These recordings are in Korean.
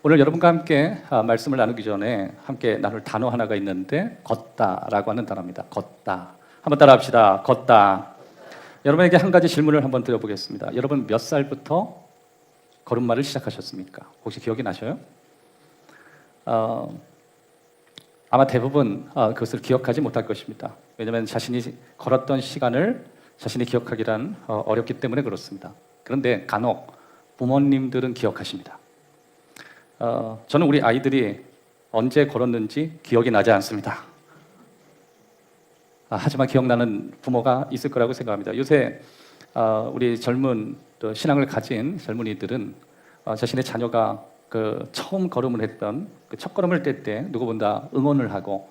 오늘 여러분과 함께 말씀을 나누기 전에 함께 나눌 단어 하나가 있는데 걷다라고 하는 단어입니다. 걷다. 한번 따라합시다. 걷다. 여러분에게 한 가지 질문을 한번 드려보겠습니다. 여러분 몇 살부터 걸음마를 시작하셨습니까? 혹시 기억이 나셔요? 아마 대부분 그것을 기억하지 못할 것입니다. 왜냐하면 자신이 걸었던 시간을 자신이 기억하기란 어렵기 때문에 그렇습니다. 그런데 간혹 부모님들은 기억하십니다. 저는 우리 아이들이 언제 걸었는지 기억이 나지 않습니다. 하지만 기억나는 부모가 있을 거라고 생각합니다. 요새 우리 젊은 또 신앙을 가진 젊은이들은 자신의 자녀가 그 처음 걸음을 했던 그 첫 걸음을 뗄 때 누구보다 응원을 하고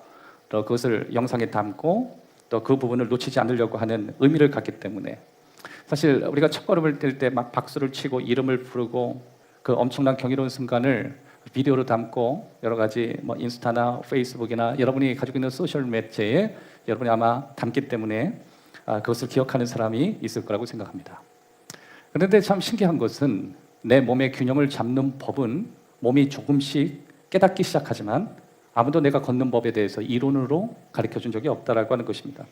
또 그것을 영상에 담고 또 그 부분을 놓치지 않으려고 하는 의미를 갖기 때문에 사실 우리가 첫 걸음을 뗄 때 막 박수를 치고 이름을 부르고 그 엄청난 경이로운 순간을 비디오로 담고 여러 가지 뭐 인스타나 페이스북이나 여러분이 가지고 있는 소셜 매체에 여러분이 아마 담기 때문에 그것을 기억하는 사람이 있을 거라고 생각합니다. 그런데 참 신기한 것은 내 몸의 균형을 잡는 법은 몸이 조금씩 깨닫기 시작하지만 아무도 내가 걷는 법에 대해서 이론으로 가르쳐준 적이 없다라고 하는 것입니다.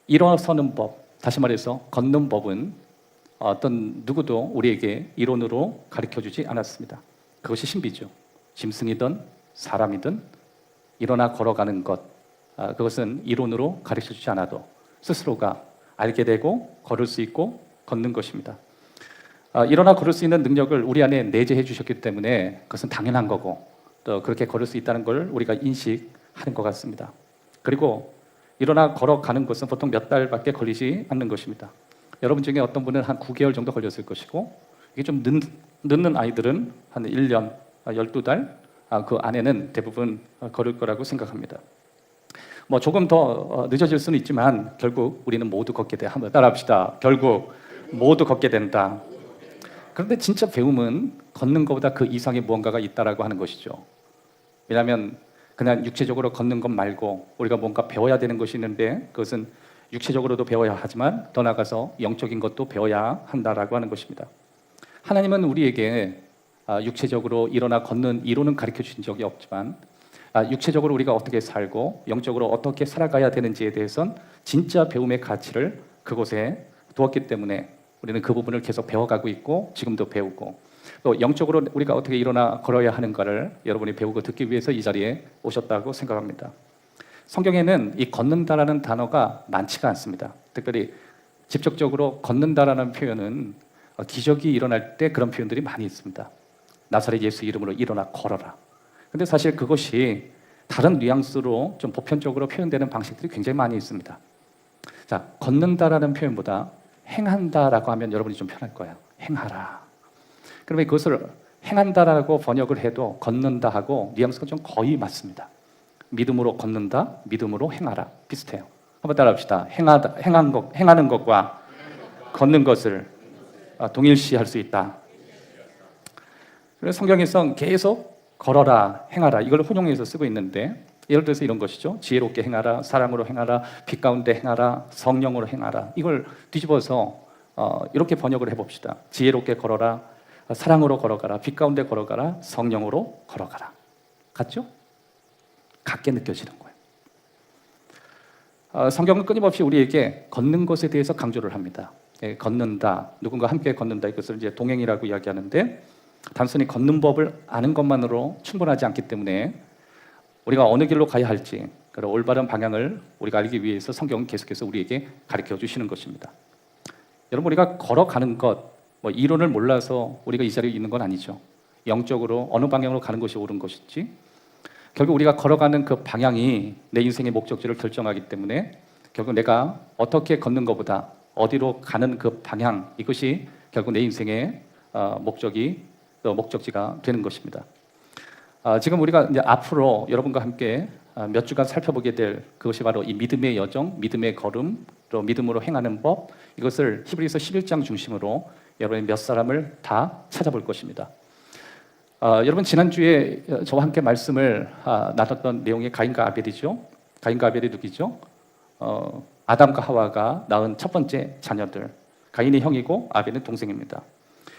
일어서는 법, 다시 말해서 걷는 법은 어떤 누구도 우리에게 이론으로 가르쳐주지 않았습니다. 그것이 신비죠. 짐승이든 사람이든 일어나 걸어가는 것, 그것은 이론으로 가르쳐주지 않아도 스스로가 알게 되고 걸을 수 있고 걷는 것입니다. 일어나 걸을 수 있는 능력을 우리 안에 내재해 주셨기 때문에 그것은 당연한 거고 또 그렇게 걸을 수 있다는 걸 우리가 인식하는 것 같습니다. 그리고 일어나 걸어가는 것은 보통 몇 달밖에 걸리지 않는 것입니다. 여러분 중에 어떤 분은 한 9개월 정도 걸렸을 것이고 이게 좀 늦는 아이들은 한 1년, 12달 그 안에는 대부분 걸을 거라고 생각합니다. 뭐 조금 더 늦어질 수는 있지만 결국 우리는 모두 걷게 돼. 한번 따라합시다. 결국 모두 걷게 된다. 그런데 진짜 배움은 걷는 것보다 그 이상의 무언가가 있다라고 하는 것이죠. 왜냐하면 그냥 육체적으로 걷는 것 말고 우리가 뭔가 배워야 되는 것이 있는데 그것은 육체적으로도 배워야 하지만 더 나아가서 영적인 것도 배워야 한다라고 하는 것입니다. 하나님은 우리에게 육체적으로 일어나 걷는 이론은 가르쳐 주신 적이 없지만 육체적으로 우리가 어떻게 살고 영적으로 어떻게 살아가야 되는지에 대해서는 진짜 배움의 가치를 그곳에 두었기 때문에 우리는 그 부분을 계속 배워가고 있고 지금도 배우고 또 영적으로 우리가 어떻게 일어나 걸어야 하는가를 여러분이 배우고 듣기 위해서 이 자리에 오셨다고 생각합니다. 성경에는 이 걷는다라는 단어가 많지가 않습니다. 특별히 직접적으로 걷는다라는 표현은 기적이 일어날 때 그런 표현들이 많이 있습니다. 나사렛 예수 이름으로 일어나 걸어라. 근데 사실 그것이 다른 뉘앙스로 좀 보편적으로 표현되는 방식들이 굉장히 많이 있습니다. 자, 걷는다라는 표현보다 행한다라고 하면 여러분이 좀 편할 거예요. 행하라. 그러면 그것을 행한다라고 번역을 해도 걷는다 하고 뉘앙스가 좀 거의 맞습니다. 믿음으로 걷는다, 믿음으로 행하라. 비슷해요. 한번 따라합시다. 행하는 것과 걷는 것을 동일시할 수 있다. 그래서 성경에서 계속 걸어라, 행하라 이걸 혼용해서 쓰고 있는데 예를 들어서 이런 것이죠. 지혜롭게 행하라, 사랑으로 행하라, 빛 가운데 행하라, 성령으로 행하라. 이걸 뒤집어서 이렇게 번역을 해봅시다. 지혜롭게 걸어라, 사랑으로 걸어가라, 빛 가운데 걸어가라, 성령으로 걸어가라. 같죠? 같게 느껴지는 거예요. 성경은 끊임없이 우리에게 걷는 것에 대해서 강조를 합니다. 걷는다, 누군가 함께 걷는다 이것을 이제 동행이라고 이야기하는데 단순히 걷는 법을 아는 것만으로 충분하지 않기 때문에 우리가 어느 길로 가야 할지 그런 올바른 방향을 우리가 알기 위해서 성경은 계속해서 우리에게 가르쳐 주시는 것입니다. 여러분 우리가 걸어가는 것, 뭐 이론을 몰라서 우리가 이 자리에 있는 건 아니죠. 영적으로 어느 방향으로 가는 것이 옳은 것인지 결국 우리가 걸어가는 그 방향이 내 인생의 목적지를 결정하기 때문에 결국 내가 어떻게 걷는 것보다 어디로 가는 그 방향 이것이 결국 내 인생의 목적지가 되는 것입니다. 지금 우리가 이제 앞으로 여러분과 함께 몇 주간 살펴보게 될 그것이 바로 이 믿음의 여정, 믿음의 걸음, 또 믿음으로 행하는 법 이것을 히브리서 11장 중심으로 여러분이 몇 사람을 다 찾아볼 것입니다. 여러분 지난주에 저와 함께 말씀을 나눴던 내용이 가인과 아벨이죠. 가인과 아벨이 누구죠? 아담과 하와가 낳은 첫 번째 자녀들. 가인이 형이고 아벨은 동생입니다.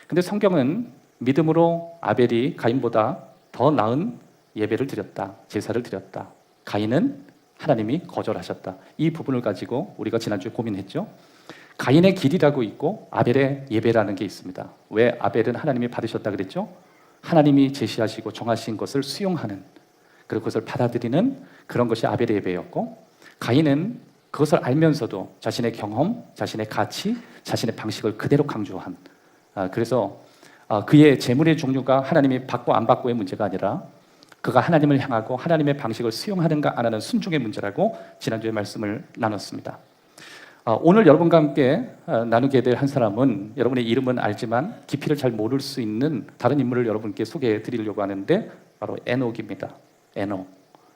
근데 성경은 믿음으로 아벨이 가인보다 더 나은 예배를 드렸다. 제사를 드렸다. 가인은 하나님이 거절하셨다. 이 부분을 가지고 우리가 지난주에 고민했죠. 가인의 길이라고 있고 아벨의 예배라는 게 있습니다. 왜 아벨은 하나님이 받으셨다 그랬죠? 하나님이 제시하시고 정하신 것을 수용하는, 그리고 그것을 받아들이는 그런 것이 아벨의 예배였고, 가인은 그것을 알면서도 자신의 경험, 자신의 가치, 자신의 방식을 그대로 강조한, 그래서 그의 재물의 종류가 하나님이 받고 안 받고의 문제가 아니라 그가 하나님을 향하고 하나님의 방식을 수용하는가 안 하는 순종의 문제라고 지난주에 말씀을 나눴습니다. 오늘 여러분과 함께 나누게 될 한 사람은 여러분의 이름은 알지만 깊이를 잘 모를 수 있는 다른 인물을 여러분께 소개해 드리려고 하는데, 바로 에녹입니다. 에녹.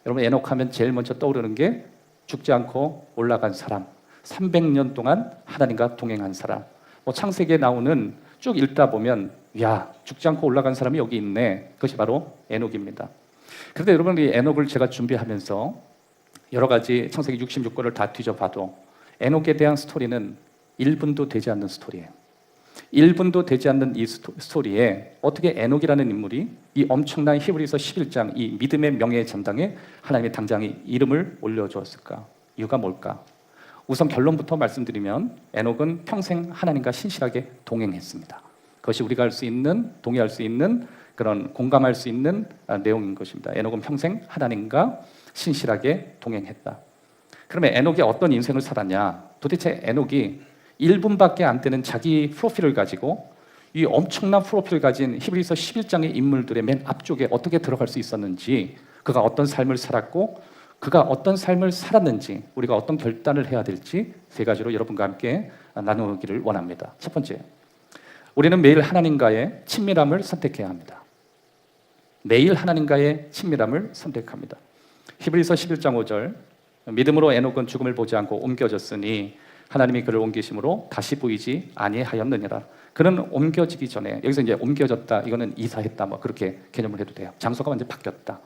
여러분, 에녹하면 제일 먼저 떠오르는 게 죽지 않고 올라간 사람, 300년 동안 하나님과 동행한 사람. 창세기에 나오는 쭉 읽다 보면 야, 죽지 않고 올라간 사람이 여기 있네. 그것이 바로 에녹입니다. 그런데 여러분, 이 에녹을 제가 준비하면서 여러 가지 창세기 66권을 다 뒤져봐도 에녹에 대한 스토리는 1분도 되지 않는 스토리예요. 1분도 되지 않는 이 스토리에 어떻게 에녹이라는 인물이 이 엄청난 히브리서 11장 이 믿음의 명예의 전당에 하나님의 당장의 이름을 올려주었을까? 이유가 뭘까? 우선 결론부터 말씀드리면 에녹은 평생 하나님과 신실하게 동행했습니다. 그것이 우리가 할 수 있는, 동의할 수 있는, 그런 공감할 수 있는 내용인 것입니다. 에녹은 평생 하나님과 신실하게 동행했다. 그러면 에녹이 어떤 인생을 살았냐? 도대체 에녹이 1분밖에 안 되는 자기 프로필을 가지고 이 엄청난 프로필을 가진 히브리서 11장의 인물들의 맨 앞쪽에 어떻게 들어갈 수 있었는지, 그가 어떤 삶을 살았고 그가 어떤 삶을 살았는지, 우리가 어떤 결단을 해야 될지 세 가지로 여러분과 함께 나누기를 원합니다. 첫 번째, 우리는 매일 하나님과의 친밀함을 선택해야 합니다. 매일 하나님과의 친밀함을 선택합니다. 히브리서 11장 5절, 믿음으로 에녹은 죽음을 보지 않고 옮겨졌으니 하나님이 그를 옮기심으로 다시 보이지 아니하였느니라. 그는 옮겨지기 전에, 여기서 이제 옮겨졌다, 이거는 이사했다, 그렇게 개념을 해도 돼요. 장소가 완전히 바뀌었다.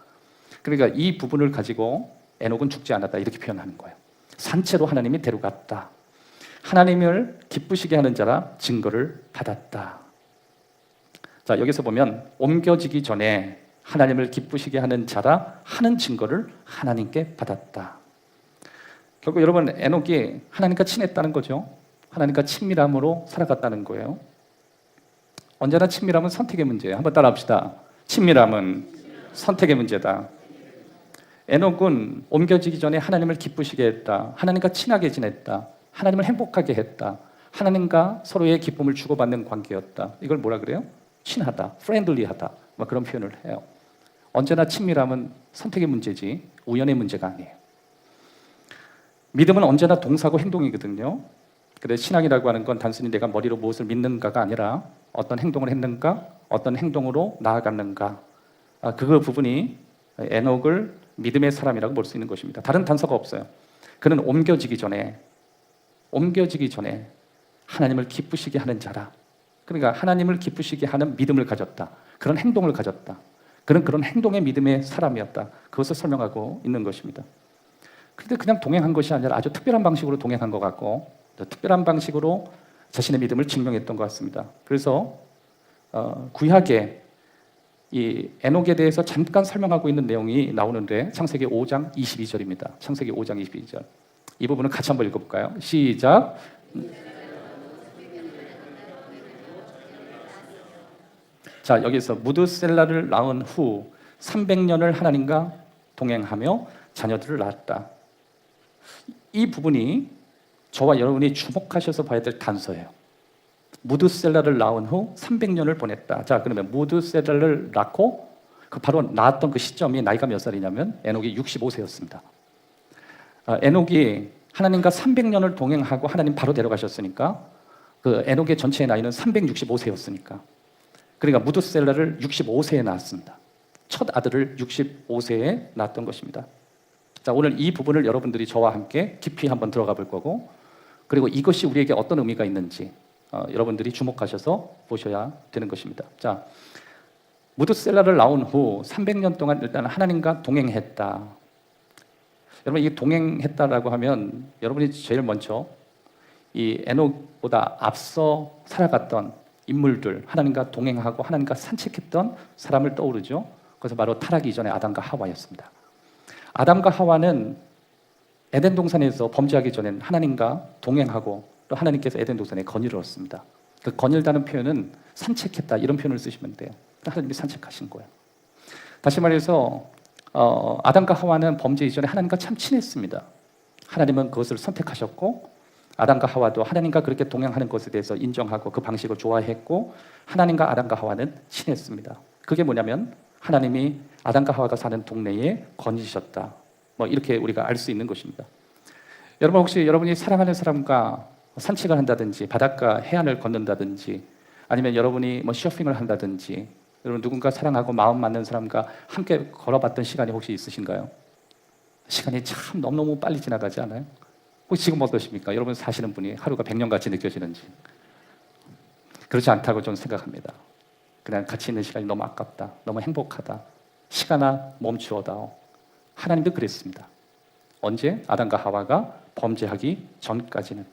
그러니까 이 부분을 가지고 에녹은 죽지 않았다, 이렇게 표현하는 거예요. 산채로 하나님이 데려갔다. 하나님을 기쁘시게 하는 자라 증거를 받았다. 자, 여기서 보면 옮겨지기 전에 하나님을 기쁘시게 하는 자라 하는 증거를 하나님께 받았다. 결국 여러분, 에녹이 하나님과 친했다는 거죠. 하나님과 친밀함으로 살아갔다는 거예요. 언제나 친밀함은 선택의 문제예요. 한번 따라합시다. 친밀함은 선택의 문제다. 에녹은 옮겨지기 전에 하나님을 기쁘시게 했다. 하나님과 친하게 지냈다. 하나님을 행복하게 했다. 하나님과 서로의 기쁨을 주고받는 관계였다. 이걸 뭐라 그래요? 친하다, 프렌들리하다, 그런 표현을 해요. 언제나 친밀함은 선택의 문제지 우연의 문제가 아니에요. 믿음은 언제나 동사고 행동이거든요. 그래서 신앙이라고 하는 건 단순히 내가 머리로 무엇을 믿는가가 아니라 어떤 행동을 했는가, 어떤 행동으로 나아갔는가, 그 부분이 에녹을 믿음의 사람이라고 볼 수 있는 것입니다. 다른 단서가 없어요. 그는 옮겨지기 전에 하나님을 기쁘시게 하는 자라. 그러니까 하나님을 기쁘시게 하는 믿음을 가졌다. 그런 행동을 가졌다. 그는 그런 행동의 믿음의 사람이었다. 그것을 설명하고 있는 것입니다. 그런데 그냥 동행한 것이 아니라 아주 특별한 방식으로 동행한 것 같고, 특별한 방식으로 자신의 믿음을 증명했던 것 같습니다. 그래서 구약에 이 에녹에 대해서 잠깐 설명하고 있는 내용이 나오는데 창세기 5장 22절입니다. 창세기 5장 22절. 이 부분을 같이 한번 읽어볼까요? 시작. 자, 여기서 무드셀라를 낳은 후 300년을 하나님과 동행하며 자녀들을 낳았다. 이 부분이 저와 여러분이 주목하셔서 봐야 될 단서예요. 무드셀라를 낳은 후 300년을 보냈다. 자, 그러면 무드셀라를 낳고 바로 낳았던 그 시점이 나이가 몇 살이냐면 에녹이 65세였습니다. 에녹이 하나님과 300년을 동행하고 하나님 바로 데려가셨으니까 그 에녹의 전체의 나이는 365세였으니까, 그러니까 무드셀라를 65세에 낳았습니다. 첫 아들을 65세에 낳았던 것입니다. 자, 오늘 이 부분을 여러분들이 저와 함께 깊이 한번 들어가 볼 거고, 그리고 이것이 우리에게 어떤 의미가 있는지 여러분들이 주목하셔서 보셔야 되는 것입니다. 자, 무드셀라를 낳은 후 300년 동안 일단 하나님과 동행했다. 여러분, 이 동행했다라고 하면 여러분이 제일 먼저 이 에녹보다 앞서 살아갔던 인물들, 하나님과 동행하고 하나님과 산책했던 사람을 떠오르죠. 그것은 바로 타락이 이전의 아담과 하와였습니다. 아담과 하와는 에덴 동산에서 범죄하기 전엔 하나님과 동행하고 또 하나님께서 에덴 동산에 건의를 얻습니다. 그 건일다는 표현은 산책했다 이런 표현을 쓰시면 돼요. 하나님이 산책하신 거예요. 다시 말해서 아담과 하와는 범죄 이전에 하나님과 참 친했습니다. 하나님은 그것을 선택하셨고 아담과 하와도 하나님과 그렇게 동행하는 것에 대해서 인정하고 그 방식을 좋아했고 하나님과 아담과 하와는 친했습니다. 그게 뭐냐면 하나님이 아담과 하와가 사는 동네에 건지셨다. 뭐 이렇게 우리가 알 수 있는 것입니다. 여러분 혹시 여러분이 사랑하는 사람과 산책을 한다든지 바닷가 해안을 걷는다든지 아니면 여러분이 뭐 쇼핑을 한다든지 여러분 누군가 사랑하고 마음 맞는 사람과 함께 걸어봤던 시간이 혹시 있으신가요? 시간이 참 너무너무 빨리 지나가지 않아요? 혹시 지금 어떠십니까? 여러분 사시는 분이 하루가 100년같이 느껴지는지. 그렇지 않다고 저는 생각합니다. 그냥 같이 있는 시간이 너무 아깝다. 너무 행복하다. 시간아 멈추어다오. 하나님도 그랬습니다. 언제? 아담과 하와가 범죄하기 전까지는.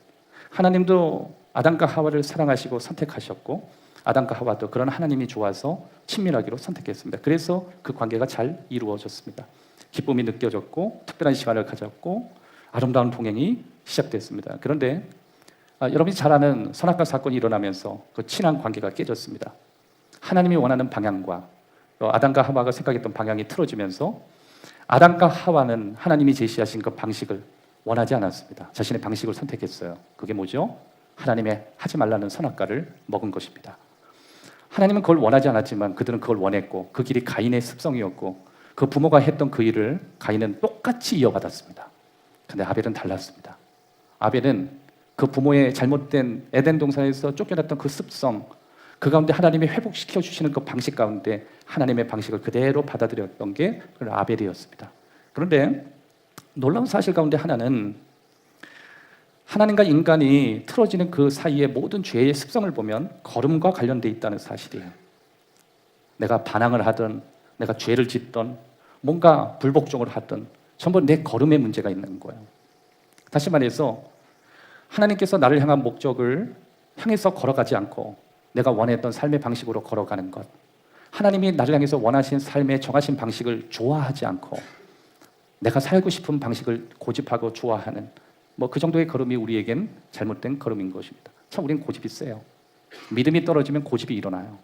하나님도 아담과 하와를 사랑하시고 선택하셨고 아담과 하와도 그런 하나님이 좋아서 친밀하기로 선택했습니다. 그래서 그 관계가 잘 이루어졌습니다. 기쁨이 느껴졌고 특별한 시간을 가졌고 아름다운 동행이 시작됐습니다. 그런데 여러분이 잘 아는 선악과 사건이 일어나면서 그 친한 관계가 깨졌습니다. 하나님이 원하는 방향과 또 아담과 하와가 생각했던 방향이 틀어지면서 아담과 하와는 하나님이 제시하신 그 방식을 원하지 않았습니다. 자신의 방식을 선택했어요. 그게 뭐죠? 하나님의 하지 말라는 선악과를 먹은 것입니다. 하나님은 그걸 원하지 않았지만 그들은 그걸 원했고 그 길이 가인의 습성이었고 그 부모가 했던 그 일을 가인은 똑같이 이어받았습니다. 근데 아벨은 달랐습니다. 아벨은 그 부모의 잘못된 에덴 동산에서 쫓겨났던 그 습성, 그 가운데 하나님이 회복시켜 주시는 그 방식 가운데 하나님의 방식을 그대로 받아들였던 게 아벨이었습니다. 그런데 놀라운 사실 가운데 하나는 하나님과 인간이 틀어지는 그 사이의 모든 죄의 습성을 보면 걸음과 관련되어 있다는 사실이에요. 내가 반항을 하든 내가 죄를 짓든 뭔가 불복종을 하든 전부 내 걸음에 문제가 있는 거예요. 다시 말해서 하나님께서 나를 향한 목적을 향해서 걸어가지 않고 내가 원했던 삶의 방식으로 걸어가는 것, 하나님이 나를 향해서 원하신 삶의 정하신 방식을 좋아하지 않고 내가 살고 싶은 방식을 고집하고 좋아하는 뭐 그 정도의 걸음이 우리에겐 잘못된 걸음인 것입니다. 참 우리는 고집이 세요. 믿음이 떨어지면 고집이 일어나요.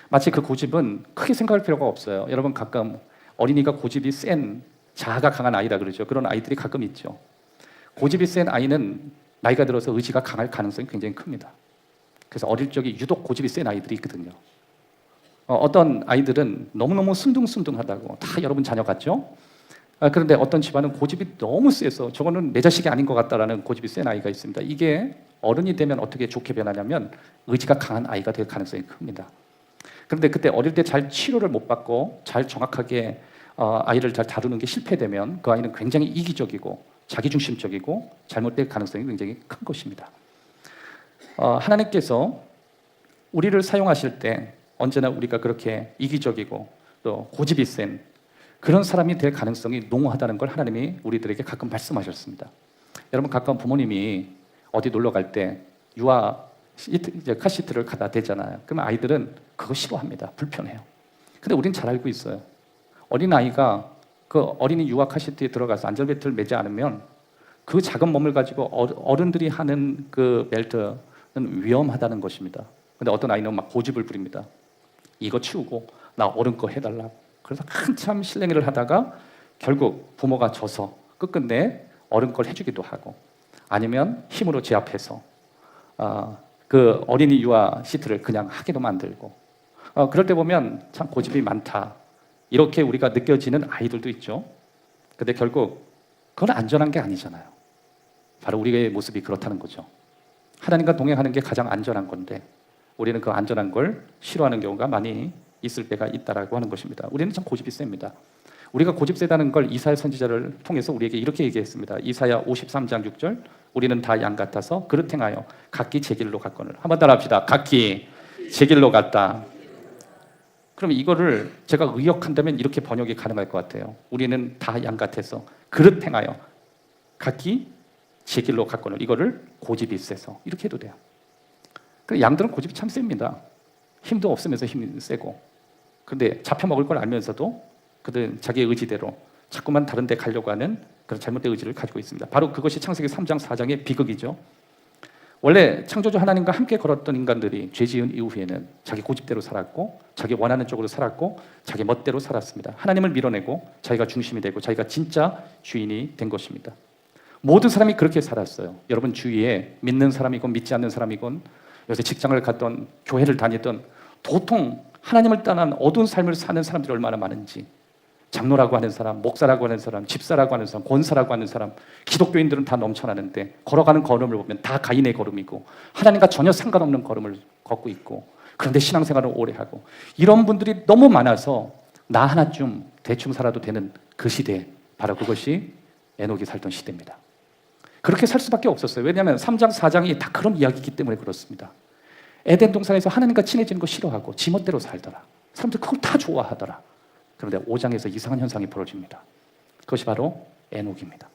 마치 그 고집은 크게 생각할 필요가 없어요. 여러분 가끔 어린이가 고집이 센 자아가 강한 아이라 그러죠. 그런 아이들이 가끔 있죠. 고집이 센 아이는 나이가 들어서 의지가 강할 가능성이 굉장히 큽니다. 그래서 어릴 적에 유독 고집이 센 아이들이 있거든요. 어떤 아이들은 너무너무 순둥순둥하다고 다 여러분 자녀 같죠? 그런데 어떤 집안은 고집이 너무 세서 저거는 내 자식이 아닌 것 같다라는 고집이 센 아이가 있습니다. 이게 어른이 되면 어떻게 좋게 변하냐면 의지가 강한 아이가 될 가능성이 큽니다. 그런데 그때 어릴 때 잘 치료를 못 받고 잘 정확하게 아이를 잘 다루는 게 실패되면 그 아이는 굉장히 이기적이고 자기중심적이고 잘못될 가능성이 굉장히 큰 것입니다. 하나님께서 우리를 사용하실 때 언제나 우리가 그렇게 이기적이고 또 고집이 센 그런 사람이 될 가능성이 농후하다는 걸 하나님이 우리들에게 가끔 말씀하셨습니다. 여러분 가끔 부모님이 어디 놀러 갈 때 유아 카시트를 갖다 대잖아요. 그러면 아이들은 그거 싫어합니다. 불편해요. 근데 우리는 잘 알고 있어요. 어린아이가 그 어린이 유아 카시트에 들어가서 안전벨트를 매지 않으면 그 작은 몸을 가지고 어른들이 하는 그 벨트는 위험하다는 것입니다. 근데 어떤 아이는 막 고집을 부립니다. 이거 치우고 나 어른 거 해달라고. 그래서 한참 실랭이를 하다가 결국 부모가 져서 끝끝내 어른 걸 해주기도 하고 아니면 힘으로 제압해서 그 어린이 유아 시트를 그냥 하게도 만들고 그럴 때 보면 참 고집이 많다 이렇게 우리가 느껴지는 아이들도 있죠. 근데 결국 그건 안전한 게 아니잖아요. 바로 우리의 모습이 그렇다는 거죠. 하나님과 동행하는 게 가장 안전한 건데 우리는 그 안전한 걸 싫어하는 경우가 많이 있을 때가 있다라고 하는 것입니다. 우리는 참 고집이 셉니다. 우리가 고집 세다는 걸 이사야 선지자를 통해서 우리에게 이렇게 얘기했습니다. 이사야 53장 6절 우리는 다 양 같아서 그릇 행하여 각기 제 길로 갔거늘. 한번 따라합시다. 각기 제 길로 갔다. 그럼 이거를 제가 의역한다면 이렇게 번역이 가능할 것 같아요. 우리는 다 양 같아서 그릇 행하여 각기 제 길로 갔거늘. 이거를 고집이 세서 이렇게 해도 돼요. 그 양들은 고집이 참 셉니다. 힘도 없으면서 힘이 세고. 그런데 잡혀 먹을 걸 알면서도 그들 자기의 의지대로 자꾸만 다른 데 가려고 하는 그런 잘못된 의지를 가지고 있습니다. 바로 그것이 창세기 3장 4장의 비극이죠. 원래 창조주 하나님과 함께 걸었던 인간들이 죄 지은 이후에는 자기 고집대로 살았고 자기 원하는 쪽으로 살았고 자기 멋대로 살았습니다. 하나님을 밀어내고 자기가 중심이 되고 자기가 진짜 주인이 된 것입니다. 모든 사람이 그렇게 살았어요. 여러분 주위에 믿는 사람이건 믿지 않는 사람이건 요새 직장을 갔던 교회를 다니던 도통 하나님을 떠난 어두운 삶을 사는 사람들이 얼마나 많은지, 장로라고 하는 사람, 목사라고 하는 사람, 집사라고 하는 사람, 권사라고 하는 사람, 기독교인들은 다 넘쳐나는데 걸어가는 걸음을 보면 다 가인의 걸음이고 하나님과 전혀 상관없는 걸음을 걷고 있고, 그런데 신앙생활을 오래 하고, 이런 분들이 너무 많아서 나 하나쯤 대충 살아도 되는 그 시대, 바로 그것이 에녹이 살던 시대입니다. 그렇게 살 수밖에 없었어요. 왜냐하면 3장 4장이 다 그런 이야기이기 때문에 그렇습니다. 에덴 동산에서 하나님과 친해지는 거 싫어하고 지멋대로 살더라. 사람들 그걸 다 좋아하더라. 그런데 5장에서 이상한 현상이 벌어집니다. 그것이 바로 에녹입니다.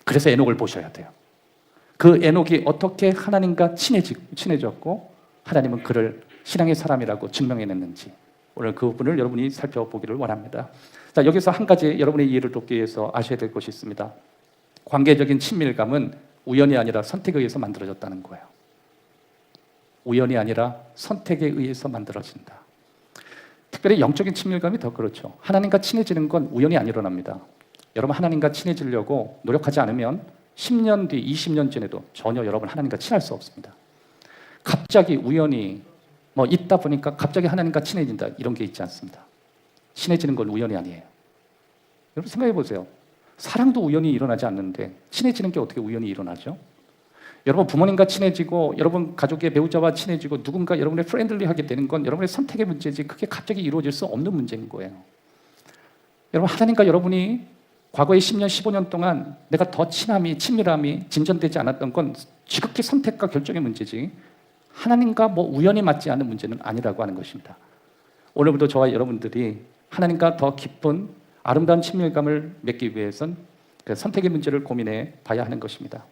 그래서 에녹을 보셔야 돼요. 그 에녹이 어떻게 하나님과 친해졌고 하나님은 그를 신앙의 사람이라고 증명해냈는지, 오늘 그 부분을 여러분이 살펴보기를 원합니다. 자, 여기서 한 가지 여러분의 이해를 돕기 위해서 아셔야 될 것이 있습니다. 관계적인 친밀감은 우연이 아니라 선택에 의해서 만들어졌다는 거예요. 우연이 아니라 선택에 의해서 만들어진다. 특별히 영적인 친밀감이 더 그렇죠. 하나님과 친해지는 건 우연히 안 일어납니다. 여러분 하나님과 친해지려고 노력하지 않으면 10년 뒤, 20년 전에도 전혀 여러분 하나님과 친할 수 없습니다. 갑자기 우연히 있다 보니까 갑자기 하나님과 친해진다, 이런 게 있지 않습니다. 친해지는 건 우연이 아니에요. 여러분 생각해 보세요. 사랑도 우연히 일어나지 않는데 친해지는 게 어떻게 우연히 일어나죠? 여러분 부모님과 친해지고 여러분 가족의 배우자와 친해지고 누군가 여러분의 프렌들리하게 되는 건 여러분의 선택의 문제지, 그게 갑자기 이루어질 수 없는 문제인 거예요. 여러분 하나님과 여러분이 과거의 10년, 15년 동안 내가 더 친밀함이 진전되지 않았던 건 지극히 선택과 결정의 문제지, 하나님과 우연히 맞지 않는 문제는 아니라고 하는 것입니다. 오늘부터 저와 여러분들이 하나님과 더 깊은 아름다운 친밀감을 맺기 위해선 그 선택의 문제를 고민해 봐야 하는 것입니다.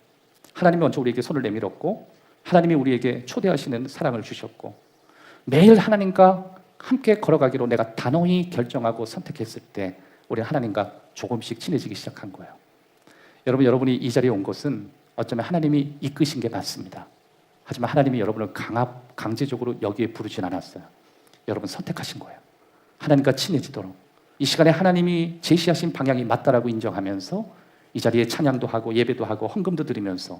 하나님이 먼저 우리에게 손을 내밀었고 하나님이 우리에게 초대하시는 사랑을 주셨고, 매일 하나님과 함께 걸어가기로 내가 단호히 결정하고 선택했을 때 우리 하나님과 조금씩 친해지기 시작한 거예요. 여러분이 이 자리에 온 것은 어쩌면 하나님이 이끄신 게 맞습니다. 하지만 하나님이 여러분을 강제적으로 여기에 부르진 않았어요. 여러분 선택하신 거예요. 하나님과 친해지도록. 이 시간에 하나님이 제시하신 방향이 맞다라고 인정하면서 이 자리에 찬양도 하고 예배도 하고 헌금도 드리면서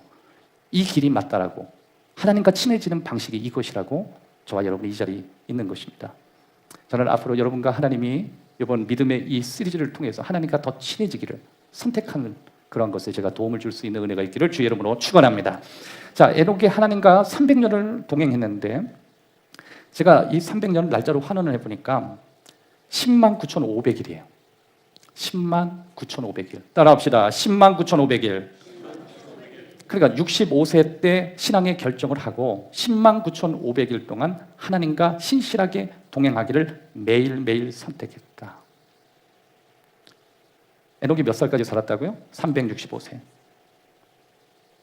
이 길이 맞다라고, 하나님과 친해지는 방식이 이것이라고 저와 여러분이 이 자리에 있는 것입니다. 저는 앞으로 여러분과 하나님이 이번 믿음의 이 시리즈를 통해서 하나님과 더 친해지기를 선택하는 그런 것에 제가 도움을 줄 수 있는 은혜가 있기를 주의 이름으로 축원합니다. 자, 에녹이 하나님과 300년을 동행했는데 제가 이 300년 날짜로 환원을 해보니까 10만 9,500일이에요. 10만 9,500일. 따라합시다. 10만 9,500일. 그러니까 65세 때 신앙의 결정을 하고 10만 9,500일 동안 하나님과 신실하게 동행하기를 매일매일 선택했다. 에녹이 몇 살까지 살았다고요? 365세.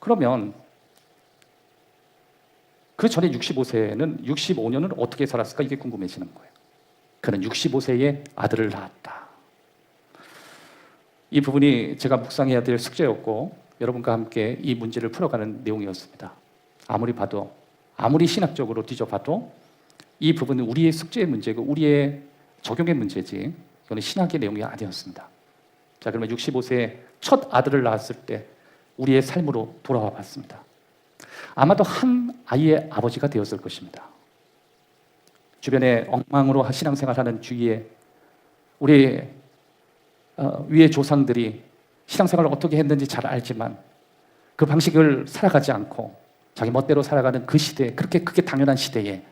그러면 그 전에 65세는 65년을 어떻게 살았을까? 이게 궁금해지는 거예요. 그는 65세에 아들을 낳았다. 이 부분이 제가 묵상해야 될 숙제였고 여러분과 함께 이 문제를 풀어가는 내용이었습니다. 아무리 봐도, 아무리 신학적으로 뒤져봐도 이 부분은 우리의 숙제의 문제고 우리의 적용의 문제지 이거는 신학의 내용이 아니었습니다. 자, 그러면 65세에 첫 아들을 낳았을 때 우리의 삶으로 돌아와 봤습니다. 아마도 한 아이의 아버지가 되었을 것입니다. 주변에 엉망으로 신앙생활하는 주위에 우리 위의 조상들이 신앙생활을 어떻게 했는지 잘 알지만 그 방식을 살아가지 않고 자기 멋대로 살아가는 그 시대에, 그렇게 당연한 시대에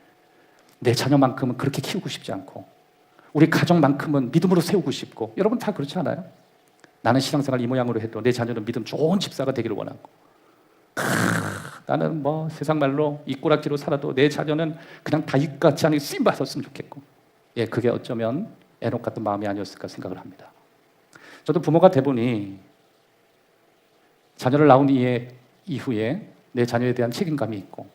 내 자녀만큼은 그렇게 키우고 싶지 않고 우리 가정만큼은 믿음으로 세우고 싶고, 여러분 다 그렇지 않아요? 나는 신앙생활 이 모양으로 해도 내 자녀는 믿음 좋은 집사가 되기를 원하고, 나는 세상 말로 이꼬락지로 살아도 내 자녀는 그냥 다윗같이 하는 쓰임 받았으면 좋겠고, 그게 어쩌면 에녹 같은 마음이 아니었을까 생각을 합니다. 저도 부모가 돼보니 자녀를 낳은 이후에 내 자녀에 대한 책임감이 있고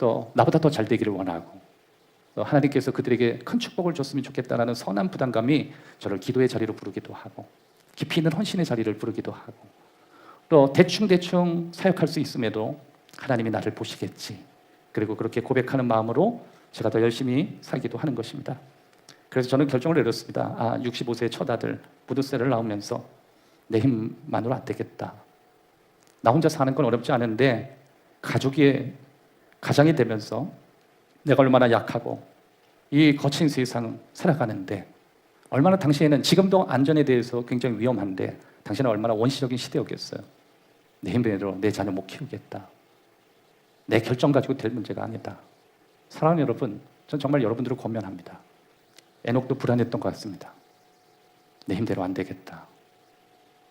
또 나보다 더 잘 되기를 원하고, 또 하나님께서 그들에게 큰 축복을 줬으면 좋겠다는 선한 부담감이 저를 기도의 자리로 부르기도 하고, 깊이 있는 헌신의 자리를 부르기도 하고, 또 대충 사역할 수 있음에도 하나님이 나를 보시겠지, 그리고 그렇게 고백하는 마음으로 제가 더 열심히 살기도 하는 것입니다. 그래서 저는 결정을 내렸습니다. 65세의 첫 아들 부두세를 낳으면서 내 힘만으로 안 되겠다. 나 혼자 사는 건 어렵지 않은데 가장이 되면서 내가 얼마나 약하고 이 거친 세상 살아가는데, 얼마나 당시에는 지금도 안전에 대해서 굉장히 위험한데 당신은 얼마나 원시적인 시대였겠어요. 내 힘대로 내 자녀 못 키우겠다. 내 결정 가지고 될 문제가 아니다. 사랑하는 여러분, 전 정말 여러분들을 권면합니다. 에녹도 불안했던 것 같습니다. 내 힘대로 안 되겠다.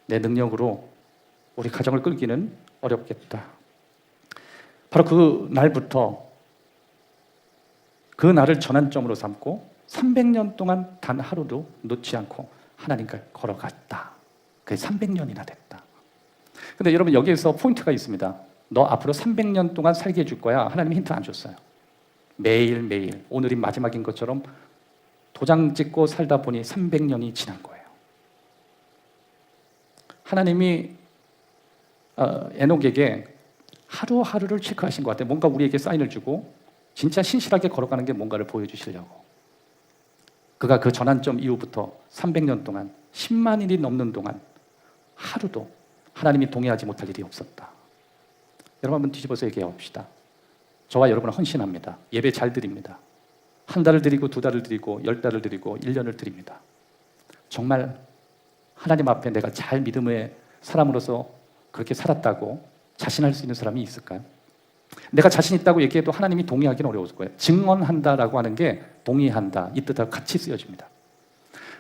내 능력으로 우리 가정을 끌기는 어렵겠다. 바로 그 날부터 그 날을 전환점으로 삼고 300년 동안 단 하루도 놓지 않고 하나님과 걸어갔다. 그게 300년이나 됐다. 근데 여러분, 여기에서 포인트가 있습니다. 너 앞으로 300년 동안 살게 해줄 거야. 하나님이 힌트 안 줬어요. 매일매일 오늘이 마지막인 것처럼 도장 찍고 살다 보니 300년이 지난 거예요. 하나님이 에녹에게 하루하루를 체크하신 것 같아요. 뭔가 우리에게 사인을 주고 진짜 신실하게 걸어가는 게 뭔가를 보여주시려고. 그가 그 전환점 이후부터 300년 동안 10만 일이 넘는 동안 하루도 하나님이 동의하지 못할 일이 없었다. 여러분, 한번 뒤집어서 얘기해 봅시다. 저와 여러분은 헌신합니다. 예배 잘 드립니다. 한 달을 드리고, 두 달을 드리고, 10달을 드리고, 1년을 드립니다. 정말 하나님 앞에 내가 잘 믿음의 사람으로서 그렇게 살았다고 자신할 수 있는 사람이 있을까요? 내가 자신 있다고 얘기해도 하나님이 동의하기는 어려울 거예요. 증언한다라고 하는 게 동의한다, 이 뜻하고 같이 쓰여집니다.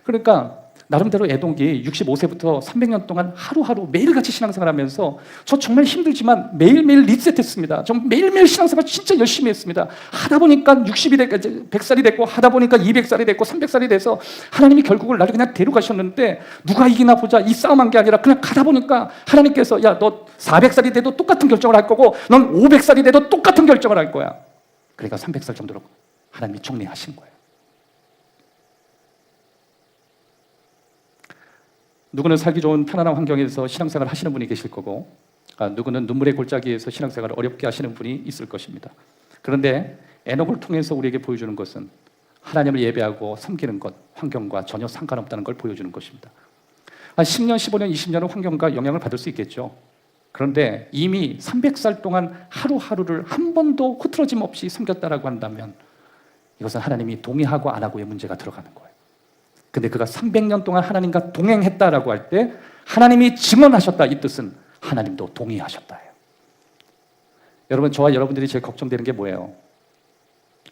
그러니까 나름대로 에녹이 65세부터 300년 동안 하루하루 매일같이 신앙생활을 하면서 저 정말 힘들지만 매일매일 리셋했습니다. 좀 매일매일 신앙생활 진짜 열심히 했습니다. 하다 보니까 60이 됐고 100살이 됐고, 하다 보니까 200살이 됐고 300살이 돼서 하나님이 결국을 나를 그냥 데려가셨는데, 누가 이기나 보자 이 싸움한 게 아니라 그냥 가다 보니까 하나님께서 야, 너 400살이 돼도 똑같은 결정을 할 거고 넌 500살이 돼도 똑같은 결정을 할 거야. 그러니까 300살 정도로 하나님이 정리하신 거예요. 누구는 살기 좋은 편안한 환경에서 신앙생활을 하시는 분이 계실 거고, 누구는 눈물의 골짜기에서 신앙생활을 어렵게 하시는 분이 있을 것입니다. 그런데 에녹을 통해서 우리에게 보여주는 것은 하나님을 예배하고 섬기는 것, 환경과 전혀 상관없다는 걸 보여주는 것입니다. 한 10년, 15년, 20년은 환경과 영향을 받을 수 있겠죠. 그런데 이미 300살 동안 하루하루를 한 번도 흐트러짐 없이 섬겼다라고 한다면 이것은 하나님이 동의하고 안 하고의 문제가 들어가는 거예요. 근데 그가 300년 동안 하나님과 동행했다라고 할 때 하나님이 증언하셨다, 이 뜻은 하나님도 동의하셨다예요. 여러분, 저와 여러분들이 제일 걱정되는 게 뭐예요?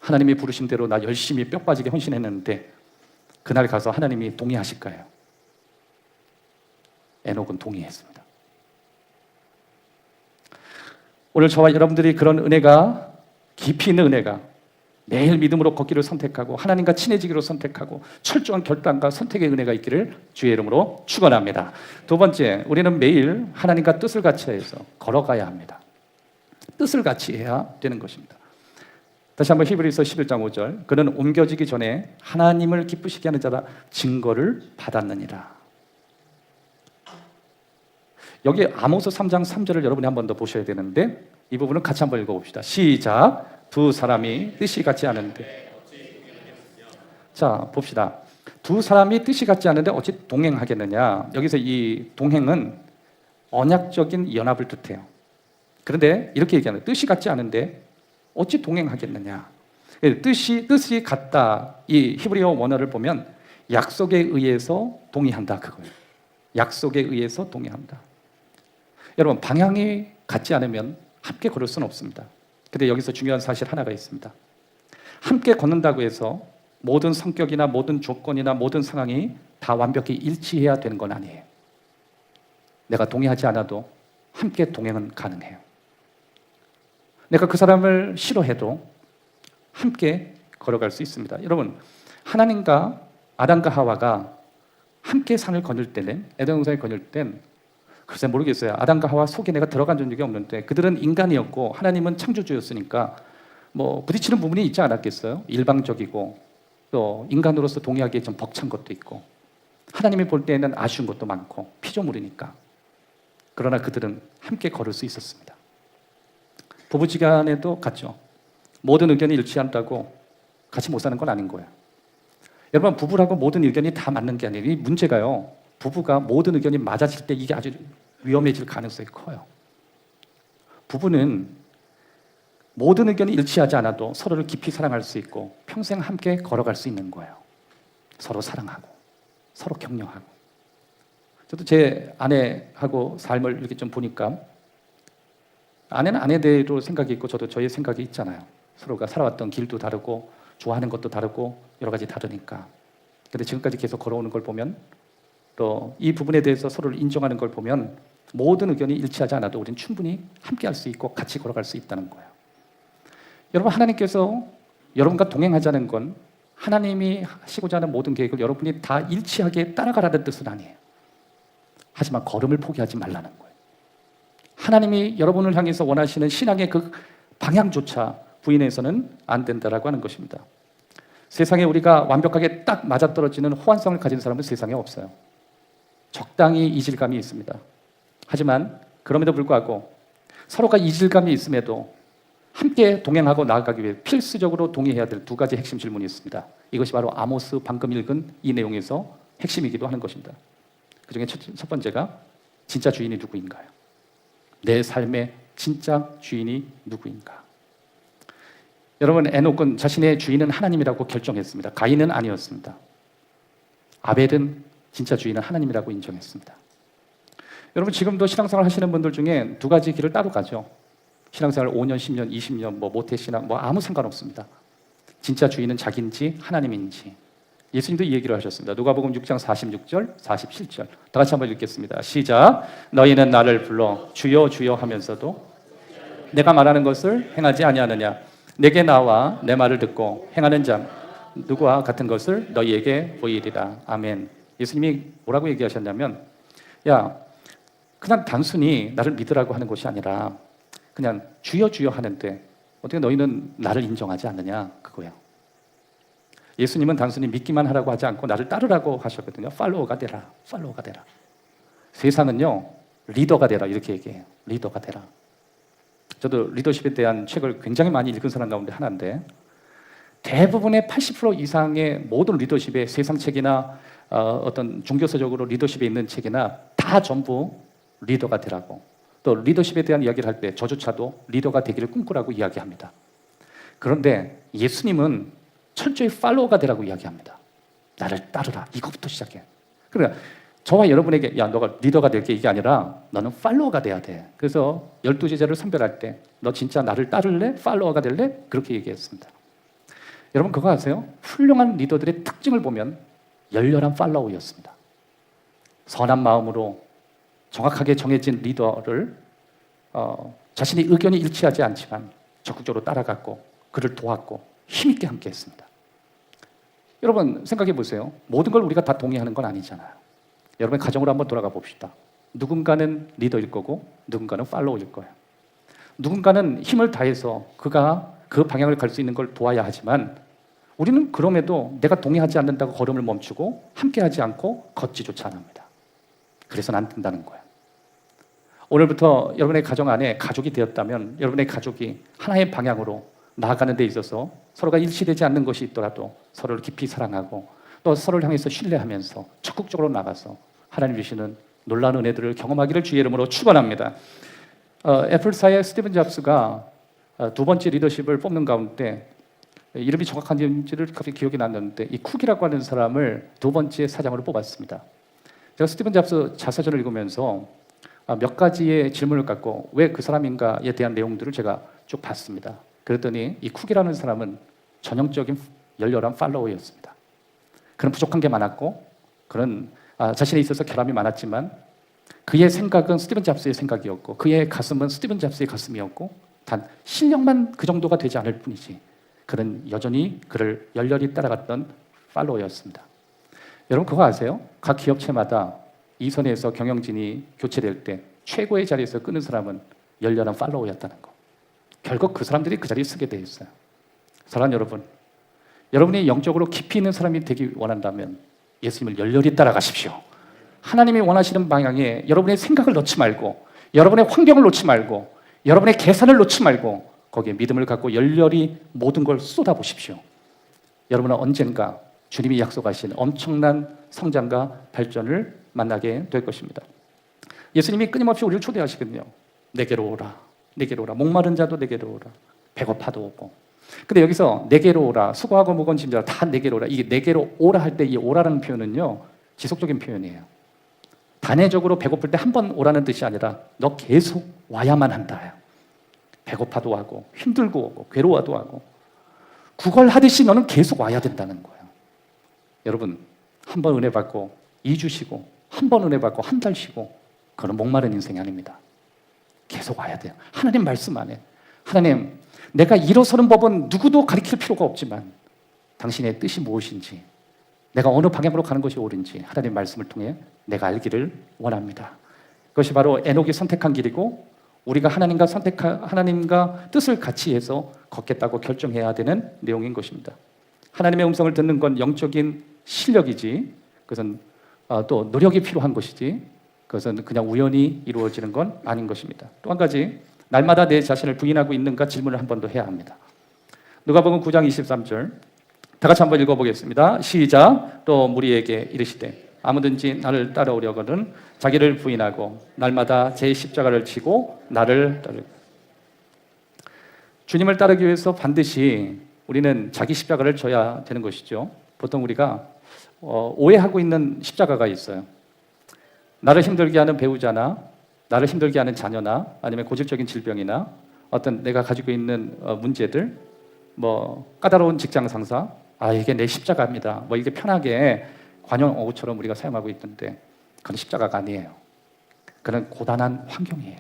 하나님이 부르신 대로 나 열심히 뼈 빠지게 헌신했는데 그날 가서 하나님이 동의하실까요? 에녹은 동의했습니다. 오늘 저와 여러분들이 그런 은혜가, 깊이 있는 은혜가, 매일 믿음으로 걷기를 선택하고 하나님과 친해지기로 선택하고 철저한 결단과 선택의 은혜가 있기를 주의 이름으로 축원합니다. 두 번째, 우리는 매일 하나님과 뜻을 같이 해서 걸어가야 합니다. 뜻을 같이 해야 되는 것입니다. 다시 한번 히브리서 11장 5절, 그는 옮겨지기 전에 하나님을 기쁘시게 하는 자라 증거를 받았느니라. 여기 아모스 3장 3절을 여러분이 한 번 더 보셔야 되는데, 이 부분은 같이 한번 읽어봅시다. 시작. 두 사람이 뜻이 같지 않은데, 자 봅시다. 두 사람이 뜻이 같지 않은데 어찌 동행하겠느냐. 여기서 이 동행은 언약적인 연합을 뜻해요. 그런데 이렇게 얘기하는, 뜻이 같지 않은데 어찌 동행하겠느냐. 뜻이 같다, 이 히브리어 원어를 보면 약속에 의해서 동의한다, 그거예요. 약속에 의해서 동의한다. 여러분, 방향이 같지 않으면 함께 걸을 수는 없습니다. 근데 여기서 중요한 사실 하나가 있습니다. 함께 걷는다고 해서 모든 성격이나 모든 조건이나 모든 상황이 다 완벽히 일치해야 되는 건 아니에요. 내가 동의하지 않아도 함께 동행은 가능해요. 내가 그 사람을 싫어해도 함께 걸어갈 수 있습니다. 여러분, 하나님과 아담과 하와가 함께 산을 거닐 때는, 에덴 동산을 거닐 땐 글쎄 모르겠어요. 아담과 하와 속에 내가 들어간 적이 없는데 그들은 인간이었고 하나님은 창조주였으니까 뭐 부딪히는 부분이 있지 않았겠어요? 일방적이고 또 인간으로서 동의하기에 좀 벅찬 것도 있고 하나님이 볼 때에는 아쉬운 것도 많고 피조물이니까. 그러나 그들은 함께 걸을 수 있었습니다. 부부지간에도 같죠. 모든 의견이 일치한다고 같이 못 사는 건 아닌 거예요. 여러분, 부부라고 모든 의견이 다 맞는 게 아니에요. 이 문제가요, 부부가 모든 의견이 맞아질 때 이게 아주 위험해질 가능성이 커요. 부부는 모든 의견이 일치하지 않아도 서로를 깊이 사랑할 수 있고 평생 함께 걸어갈 수 있는 거예요. 서로 사랑하고 서로 격려하고. 저도 제 아내하고 삶을 이렇게 좀 보니까 아내는 아내대로 생각이 있고 저도 저의 생각이 있잖아요. 서로가 살아왔던 길도 다르고 좋아하는 것도 다르고 여러 가지 다르니까. 근데 지금까지 계속 걸어오는 걸 보면 또 이 부분에 대해서 서로를 인정하는 걸 보면 모든 의견이 일치하지 않아도 우리는 충분히 함께 할 수 있고 같이 걸어갈 수 있다는 거예요. 여러분, 하나님께서 여러분과 동행하자는 건 하나님이 하시고자 하는 모든 계획을 여러분이 다 일치하게 따라가라는 뜻은 아니에요. 하지만 걸음을 포기하지 말라는 거예요. 하나님이 여러분을 향해서 원하시는 신앙의 그 방향조차 부인해서는 안 된다라고 하는 것입니다. 세상에 우리가 완벽하게 딱 맞아떨어지는 호환성을 가진 사람은 세상에 없어요. 적당히 이질감이 있습니다. 하지만 그럼에도 불구하고 서로가 이질감이 있음에도 함께 동행하고 나아가기 위해 필수적으로 동의해야 될 두 가지 핵심 질문이 있습니다. 이것이 바로 아모스 방금 읽은 이 내용에서 핵심이기도 하는 것입니다. 그 중에 첫 번째가 진짜 주인이 누구인가요? 내 삶의 진짜 주인이 누구인가? 여러분, 에녹은 자신의 주인은 하나님이라고 결정했습니다. 가인은 아니었습니다. 아벨은 진짜 주인은 하나님이라고 인정했습니다. 여러분, 지금도 신앙생활 하시는 분들 중에 두 가지 길을 따로 가죠. 신앙생활 5년, 10년, 20년, 모태신앙, 아무 상관없습니다. 진짜 주인은 자기인지 하나님인지. 예수님도 이 얘기를 하셨습니다. 누가복음 6장 46절, 47절. 다 같이 한번 읽겠습니다. 시작. 너희는 나를 불러 주여 주여 하면서도 내가 말하는 것을 행하지 아니하느냐. 내게 나와 내 말을 듣고 행하는 자 누구와 같은 것을 너희에게 보이리라. 아멘. 예수님이 뭐라고 얘기하셨냐면, 야, 그냥 단순히 나를 믿으라고 하는 것이 아니라 그냥 주여 주여 하는데 어떻게 너희는 나를 인정하지 않느냐, 그거예요. 예수님은 단순히 믿기만 하라고 하지 않고 나를 따르라고 하셨거든요. 팔로워가 되라, 팔로워가 되라. 세상은요, 리더가 되라 이렇게 얘기해요. 리더가 되라. 저도 리더십에 대한 책을 굉장히 많이 읽은 사람 가운데 하나인데 대부분의 80% 이상의 모든 리더십의 세상 책이나 어떤 종교서적으로 리더십에 있는 책이나 다 전부 리더가 되라고, 또 리더십에 대한 이야기를 할 때 저조차도 리더가 되기를 꿈꾸라고 이야기합니다. 그런데 예수님은 철저히 팔로워가 되라고 이야기합니다. 나를 따르라. 이것부터 시작해. 그러니까 저와 여러분에게 야, 너가 리더가 될 게 이게 아니라 너는 팔로워가 돼야 돼. 그래서 12제자를 선별할 때 너 진짜 나를 따를래? 팔로워가 될래? 그렇게 얘기했습니다. 여러분, 그거 아세요? 훌륭한 리더들의 특징을 보면 열렬한 팔로워였습니다. 선한 마음으로 정확하게 정해진 리더를 자신의 의견이 일치하지 않지만 적극적으로 따라갔고 그를 도왔고 힘있게 함께 했습니다. 여러분, 생각해 보세요. 모든 걸 우리가 다 동의하는 건 아니잖아요. 여러분, 가정으로 한번 돌아가 봅시다. 누군가는 리더일 거고 누군가는 팔로워일 거예요. 누군가는 힘을 다해서 그가 그 방향을 갈 수 있는 걸 도와야 하지만 우리는 그럼에도 내가 동의하지 않는다고 걸음을 멈추고 함께하지 않고 걷지조차 않습니다. 그래서는 안 된다는 거예요. 오늘부터 여러분의 가정 안에 가족이 되었다면 여러분의 가족이 하나의 방향으로 나아가는 데 있어서 서로가 일치되지 않는 것이 있더라도 서로를 깊이 사랑하고 또 서로를 향해서 신뢰하면서 적극적으로 나가서 하나님 주시는 놀라운 은혜들을 경험하기를 주의 이름으로 축원합니다. 애플사의 스티븐 잡스가 두 번째 리더십을 뽑는 가운데 이름이 정확한지를 갑자기 기억이 났는데 이 쿡이라고 하는 사람을 두 번째 사장으로 뽑았습니다. 제가 스티븐 잡스 자서전을 읽으면서 몇 가지의 질문을 갖고 왜 그 사람인가에 대한 내용들을 제가 쭉 봤습니다. 그랬더니 이 쿡이라는 사람은 전형적인 열렬한 팔로워였습니다. 그는 부족한 게 많았고 그는 자신에 있어서 결함이 많았지만 그의 생각은 스티븐 잡스의 생각이었고 그의 가슴은 스티븐 잡스의 가슴이었고 단 실력만 그 정도가 되지 않을 뿐이지 그는 여전히 그를 열렬히 따라갔던 팔로워였습니다. 여러분, 그거 아세요? 각 기업체마다 이 선에서 경영진이 교체될 때 최고의 자리에서 끄는 사람은 열렬한 팔로워였다는 거. 결국 그 사람들이 그 자리에 서게 돼 있어요. 사랑하는 여러분, 여러분이 영적으로 깊이 있는 사람이 되기 원한다면 예수님을 열렬히 따라가십시오. 하나님이 원하시는 방향에 여러분의 생각을 넣지 말고, 여러분의 환경을 놓지 말고, 여러분의 계산을 놓지 말고 거기에 믿음을 갖고 열렬히 모든 걸 쏟아보십시오. 여러분은 언젠가 주님이 약속하신 엄청난 성장과 발전을 만나게 될 것입니다. 예수님이 끊임없이 우리를 초대하시거든요. 내게로 오라, 내게로 오라. 목마른 자도 내게로 오라. 배고파도 오고. 근데 여기서 내게로 오라, 수고하고 무거운 짐자 다 내게로 오라. 이게 내게로 오라 할 때 이 오라라는 표현은요, 지속적인 표현이에요. 단회적으로 배고플 때 한 번 오라는 뜻이 아니라 너 계속 와야만 한다. 배고파도 하고 힘들고 오고 괴로워도 하고 구걸하듯이 너는 계속 와야 된다는 거예요. 여러분, 한 번 은혜 받고 2주 쉬고, 한 번 은혜 받고 한 달 쉬고, 그건 목마른 인생이 아닙니다. 계속 와야 돼요. 하나님 말씀 안에, 하나님, 내가 일어서는 법은 누구도 가르칠 필요가 없지만 당신의 뜻이 무엇인지, 내가 어느 방향으로 가는 것이 옳은지 하나님 말씀을 통해 내가 알기를 원합니다. 그것이 바로 에녹이 선택한 길이고, 우리가 하나님과 뜻을 같이 해서 걷겠다고 결정해야 되는 내용인 것입니다. 하나님의 음성을 듣는 건 영적인 실력이지, 그것은 또 노력이 필요한 것이지, 그것은 그냥 우연히 이루어지는 건 아닌 것입니다. 또 한 가지, 날마다 내 자신을 부인하고 있는가 질문을 한 번 더 해야 합니다. 누가복음 9장 23절 다 같이 한번 읽어보겠습니다. 시작. 또 무리에게 이르시되 아무든지 나를 따라오려거든 자기를 부인하고 날마다 제 십자가를 지고 나를 따르. 주님을 따르기 위해서 반드시 우리는 자기 십자가를 져야 되는 것이죠. 보통 우리가 오해하고 있는 십자가가 있어요. 나를 힘들게 하는 배우자나, 나를 힘들게 하는 자녀나, 아니면 고질적인 질병이나 어떤 내가 가지고 있는 문제들, 까다로운 직장 상사, 이게 내 십자가입니다. 이게 편하게 관용어구처럼 우리가 사용하고 있던데 그건 십자가가 아니에요. 그건 고단한 환경이에요.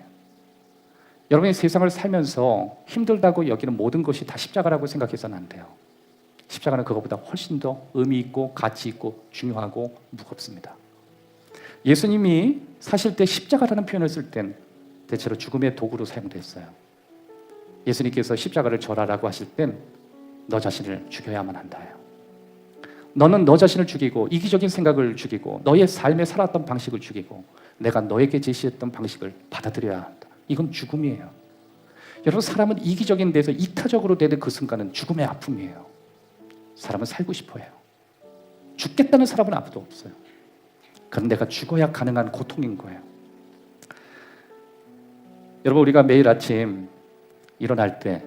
여러분이 세상을 살면서 힘들다고 여기는 모든 것이 다 십자가라고 생각해서는 안 돼요. 십자가는 그것보다 훨씬 더 의미 있고 가치 있고 중요하고 무겁습니다. 예수님이 사실 때 십자가라는 표현을 쓸 땐 대체로 죽음의 도구로 사용됐어요. 예수님께서 십자가를 져라라고 하실 땐 너 자신을 죽여야만 한다요. 너는 너 자신을 죽이고 이기적인 생각을 죽이고 너의 삶에 살았던 방식을 죽이고 내가 너에게 제시했던 방식을 받아들여야 한다. 이건 죽음이에요. 여러분, 사람은 이기적인 데서 이타적으로 되는 그 순간은 죽음의 아픔이에요. 사람은 살고 싶어요. 죽겠다는 사람은 아무도 없어요. 그건 내가 죽어야 가능한 고통인 거예요. 여러분, 우리가 매일 아침 일어날 때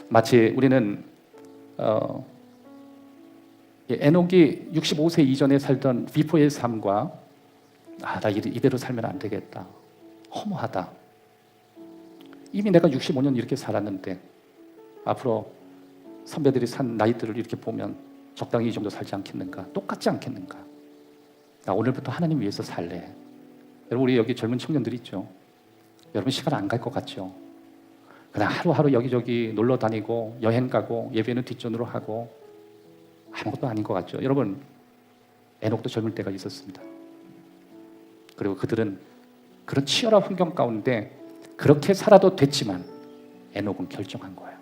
마치 우리는 에녹이 65세 이전에 살던 비포의 삶과 나 이대로 살면 안 되겠다, 허무하다, 이미 내가 65년 이렇게 살았는데 앞으로 선배들이 산 나이들을 이렇게 보면 적당히 이 정도 살지 않겠는가, 똑같지 않겠는가, 나 오늘부터 하나님 위해서 살래. 여러분, 우리 여기 젊은 청년들 있죠? 여러분, 시간 안 갈 것 같죠? 그냥 하루하루 여기저기 놀러 다니고 여행 가고 예배는 뒷전으로 하고 아무것도 아닌 것 같죠? 여러분, 에녹도 젊을 때가 있었습니다. 그리고 그들은 그런 치열한 환경 가운데 그렇게 살아도 됐지만 에녹은 결정한 거예요.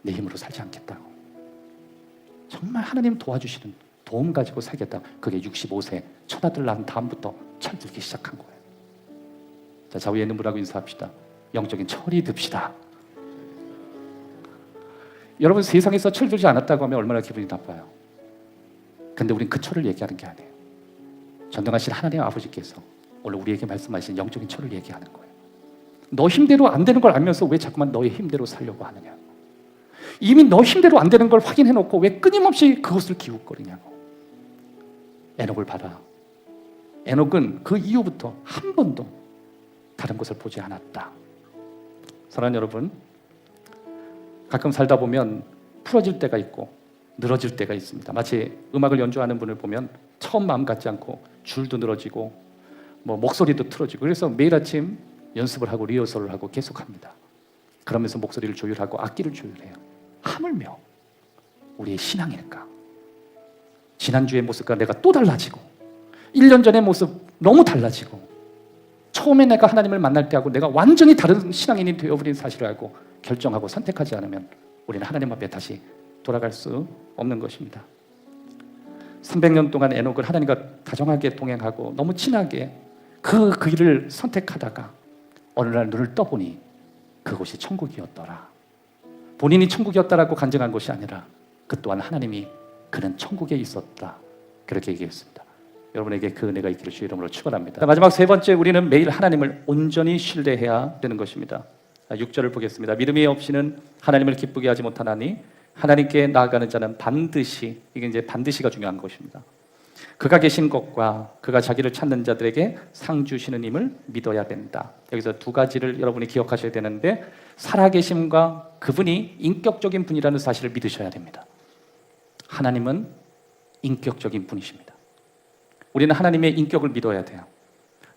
내 힘으로 살지 않겠다고. 정말 하나님 도와주시는 도움 가지고 살겠다. 그게 65세 첫 아들 낳은 다음부터 철들기 시작한 거예요. 자, 좌우에 있는 분하고 인사합시다. 영적인 철이 듭시다. 여러분, 세상에서 철들지 않았다고 하면 얼마나 기분이 나빠요. 근데 우린 그 철을 얘기하는 게 아니에요. 전능하신 하나님 아버지께서 오늘 우리에게 말씀하신 영적인 철을 얘기하는 거예요. 너 힘대로 안 되는 걸 알면서 왜 자꾸만 너의 힘대로 살려고 하느냐고. 이미 너 힘대로 안 되는 걸 확인해놓고 왜 끊임없이 그것을 기웃거리냐고. 에녹을 봐라. 에녹은 그 이후부터 한 번도 다른 것을 보지 않았다. 사랑하는 여러분, 가끔 살다 보면 풀어질 때가 있고 늘어질 때가 있습니다. 마치 음악을 연주하는 분을 보면 처음 마음 같지 않고 줄도 늘어지고 목소리도 틀어지고, 그래서 매일 아침 연습을 하고 리허설을 하고 계속합니다. 그러면서 목소리를 조율하고 악기를 조율해요. 하물며 우리의 신앙일까? 지난주의 모습과 내가 또 달라지고 1년 전의 모습 너무 달라지고 처음에 내가 하나님을 만날 때하고 내가 완전히 다른 신앙인이 되어버린 사실을 알고 결정하고 선택하지 않으면 우리는 하나님 앞에 다시 돌아갈 수 없는 것입니다. 300년 동안 에녹은 하나님과 다정하게 동행하고 너무 친하게 그 길을 선택하다가 어느 날 눈을 떠보니 그곳이 천국이었더라. 본인이 천국이었다라고 간증한 것이 아니라 그 또한 하나님이 그는 천국에 있었다, 그렇게 얘기했습니다. 여러분에게 그 은혜가 있기를 주의 이름으로 축원합니다. 마지막 세 번째, 우리는 매일 하나님을 온전히 신뢰해야 되는 것입니다. 6절을 보겠습니다. 믿음이 없이는 하나님을 기쁘게 하지 못하나니 하나님께 나아가는 자는 반드시, 이게 이제 반드시가 중요한 것입니다. 그가 계신 것과 그가 자기를 찾는 자들에게 상 주시는 힘을 믿어야 된다. 여기서 두 가지를 여러분이 기억하셔야 되는데, 살아계심과 그분이 인격적인 분이라는 사실을 믿으셔야 됩니다. 하나님은 인격적인 분이십니다. 우리는 하나님의 인격을 믿어야 돼요.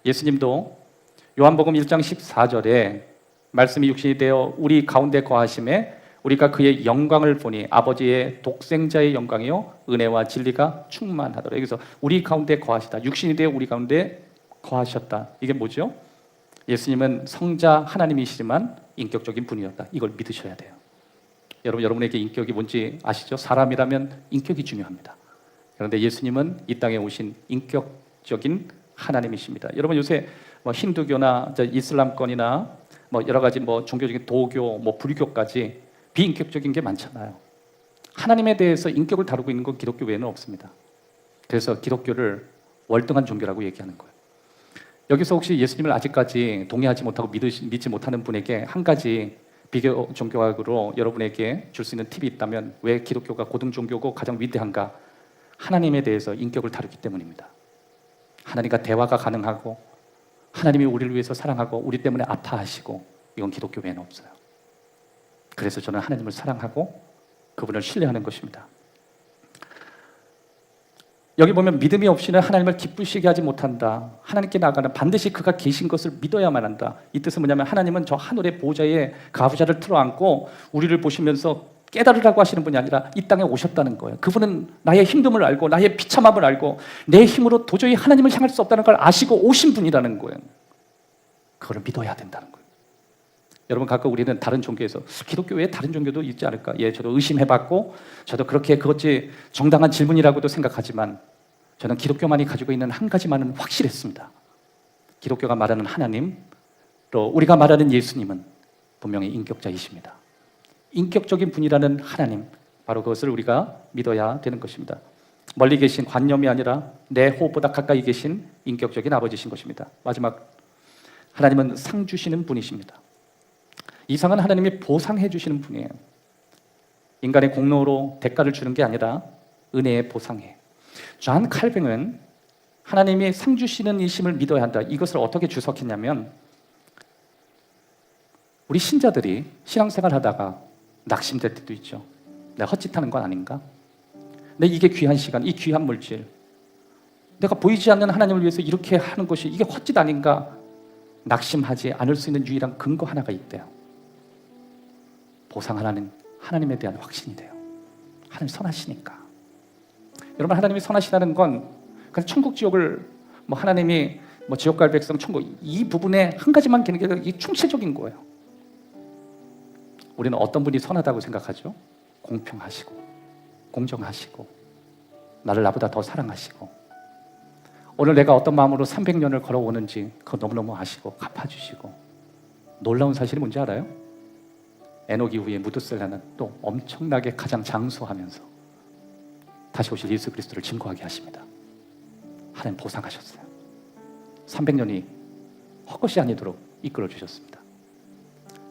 예수님도 요한복음 1장 14절에 말씀이 육신이 되어 우리 가운데 거하심에 우리가 그의 영광을 보니 아버지의 독생자의 영광이요 은혜와 진리가 충만하더라. 여기서 우리 가운데 거하시다, 육신이 되어 우리 가운데 거하셨다. 이게 뭐죠? 예수님은 성자 하나님이시지만 인격적인 분이었다. 이걸 믿으셔야 돼요. 여러분에게 인격이 뭔지 아시죠? 사람이라면 인격이 중요합니다. 그런데 예수님은 이 땅에 오신 인격적인 하나님이십니다. 여러분 요새 힌두교나 이슬람권이나 여러 가지 종교적인 도교, 불교까지 비인격적인 게 많잖아요. 하나님에 대해서 인격을 다루고 있는 건 기독교 외에는 없습니다. 그래서 기독교를 월등한 종교라고 얘기하는 거예요. 여기서 혹시 예수님을 아직까지 동의하지 못하고 믿지 못하는 분에게 한 가지 비교 종교학으로 여러분에게 줄 수 있는 팁이 있다면, 왜 기독교가 고등 종교고 가장 위대한가? 하나님에 대해서 인격을 다루기 때문입니다. 하나님과 대화가 가능하고 하나님이 우리를 위해서 사랑하고 우리 때문에 아파하시고, 이건 기독교 외에는 없어요. 그래서 저는 하나님을 사랑하고 그분을 신뢰하는 것입니다. 여기 보면 믿음이 없이는 하나님을 기쁘시게 하지 못한다. 하나님께 나아가는 반드시 그가 계신 것을 믿어야만 한다. 이 뜻은 뭐냐면, 하나님은 저 하늘의 보좌에 가부좌를 틀어안고 우리를 보시면서 깨달으라고 하시는 분이 아니라 이 땅에 오셨다는 거예요. 그분은 나의 힘듦을 알고 나의 비참함을 알고 내 힘으로 도저히 하나님을 향할 수 없다는 걸 아시고 오신 분이라는 거예요. 그걸 믿어야 된다는 거예요. 여러분, 가끔 우리는 다른 종교에서 기독교 외에 다른 종교도 있지 않을까? 예, 저도 의심해봤고 저도 그렇게 그것이 정당한 질문이라고도 생각하지만, 저는 기독교만이 가지고 있는 한 가지만은 확실했습니다. 기독교가 말하는 하나님, 또 우리가 말하는 예수님은 분명히 인격자이십니다. 인격적인 분이라는 하나님, 바로 그것을 우리가 믿어야 되는 것입니다. 멀리 계신 관념이 아니라 내 호흡보다 가까이 계신 인격적인 아버지신 것입니다. 마지막, 하나님은 상 주시는 분이십니다. 이 상은 하나님이 보상해 주시는 분이에요. 인간의 공로로 대가를 주는 게 아니라 은혜의 보상이에요. 존 칼뱅은 하나님이 상 주시는 이심을 믿어야 한다, 이것을 어떻게 주석했냐면, 우리 신자들이 신앙생활 하다가 낙심될 때도 있죠. 내가 헛짓하는 건 아닌가? 이게 귀한 시간, 이 귀한 물질, 내가 보이지 않는 하나님을 위해서 이렇게 하는 것이 이게 헛짓 아닌가? 낙심하지 않을 수 있는 유일한 근거 하나가 있대요. 보상하라는 하나님에 대한 확신이 돼요. 하나님 선하시니까. 여러분, 하나님이 선하시다는 건 그냥 천국 지옥을 하나님이 지옥 갈 백성 천국, 이 부분에 한 가지만 기는 게 이게 충실적인 거예요. 우리는 어떤 분이 선하다고 생각하죠? 공평하시고 공정하시고 나를 나보다 더 사랑하시고, 오늘 내가 어떤 마음으로 300년을 걸어오는지 그거 너무너무 아시고 갚아주시고. 놀라운 사실이 뭔지 알아요? 에녹 이후에 무드셀라는 또 엄청나게 가장 장수하면서 다시 오실 예수 그리스도를 증거하게 하십니다. 하나님 보상하셨어요. 300년이 헛것이 아니도록 이끌어 주셨습니다.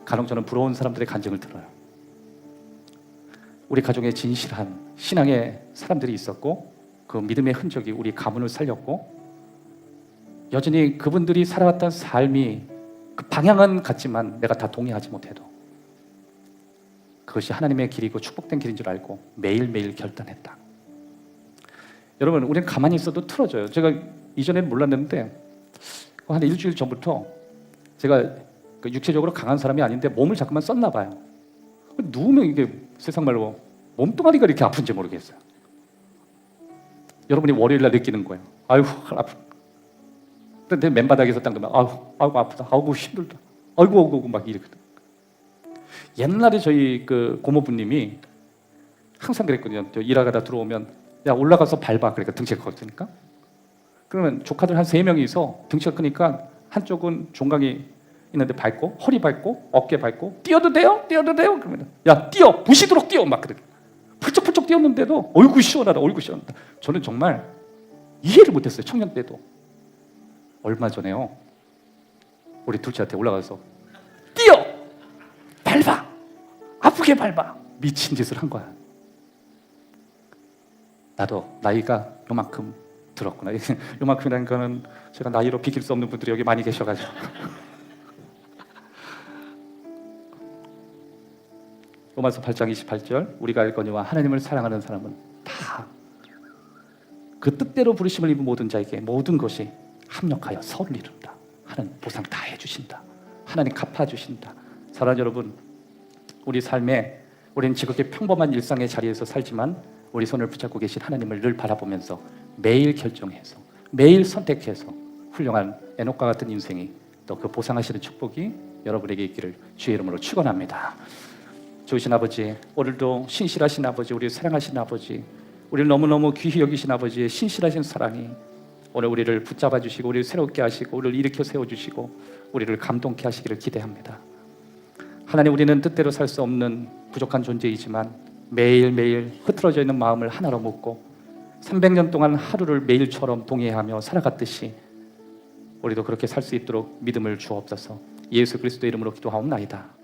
간혹 저는 부러운 사람들의 간증을 들어요. 우리 가정에 진실한 신앙의 사람들이 있었고, 그 믿음의 흔적이 우리 가문을 살렸고, 여전히 그분들이 살아왔던 삶이 그 방향은 같지만 내가 다 동의하지 못해도 그것이 하나님의 길이고 축복된 길인 줄 알고 매일매일 결단했다. 여러분, 우리는 가만히 있어도 틀어져요. 제가 이전에는 몰랐는데 한 일주일 전부터 제가 육체적으로 강한 사람이 아닌데 몸을 자꾸만 썼나 봐요. 누우면 이게 세상 말로 몸뚱아리가 이렇게 아픈지 모르겠어요. 여러분이 월요일 날 느끼는 거예요. 아유, 아프. 근데 맨바닥에서 딱 놓으면 아이고 아프다. 아이고 힘들다. 아이고 막 이렇게. 옛날에 저희 그 고모부님이 항상 그랬거든요. 저 일하다가 들어오면 야 올라가서 밟아. 그러니까 등치가 커지니까. 그러면 조카들 한 3명이서 등치가 크니까 한쪽은 종강이 있는데 밟고 허리 밟고 어깨 밟고 뛰어도 돼요? 뛰어도 돼요? 그러면 야 뛰어! 부시도록 뛰어! 막 그렇게 펄쩍펄쩍 뛰었는데도 얼굴 시원하다 얼굴 시원하다. 저는 정말 이해를 못했어요. 청년 때도. 얼마 전에요 우리 둘째한테 올라가서 뛰어! 밟아! 아프게 밟아! 미친 짓을 한 거야. 나도 나이가 요만큼 들었구나. 요만큼이라는 거는 제가 나이로 비길 수 없는 분들이 여기 많이 계셔가지고 로마서 8장 28절 우리가 알거니와 하나님을 사랑하는 사람은 다 그 뜻대로 부르심을 입은 모든 자에게 모든 것이 합력하여 선을 이룬다. 하나님 보상 다 해주신다. 하나님 갚아주신다. 사랑하는 여러분, 우리 삶에 우리는 지극히 평범한 일상의 자리에서 살지만 우리 손을 붙잡고 계신 하나님을 늘 바라보면서 매일 결정해서 매일 선택해서 훌륭한 에녹과 같은 인생이 또 그 보상하시는 축복이 여러분에게 있기를 주의 이름으로 축원합니다. 좋으신 아버지, 오늘도 신실하신 아버지, 우리를 사랑하신 아버지, 우리를 너무너무 귀히 여기신 아버지의 신실하신 사랑이 오늘 우리를 붙잡아 주시고 우리를 새롭게 하시고 우리를 일으켜 세워주시고 우리를 감동케 하시기를 기대합니다. 하나님, 우리는 뜻대로 살 수 없는 부족한 존재이지만 매일매일 흐트러져 있는 마음을 하나로 묶고 300년 동안 하루를 매일처럼 동의하며 살아갔듯이 우리도 그렇게 살 수 있도록 믿음을 주옵소서. 예수 그리스도의 이름으로 기도하옵나이다.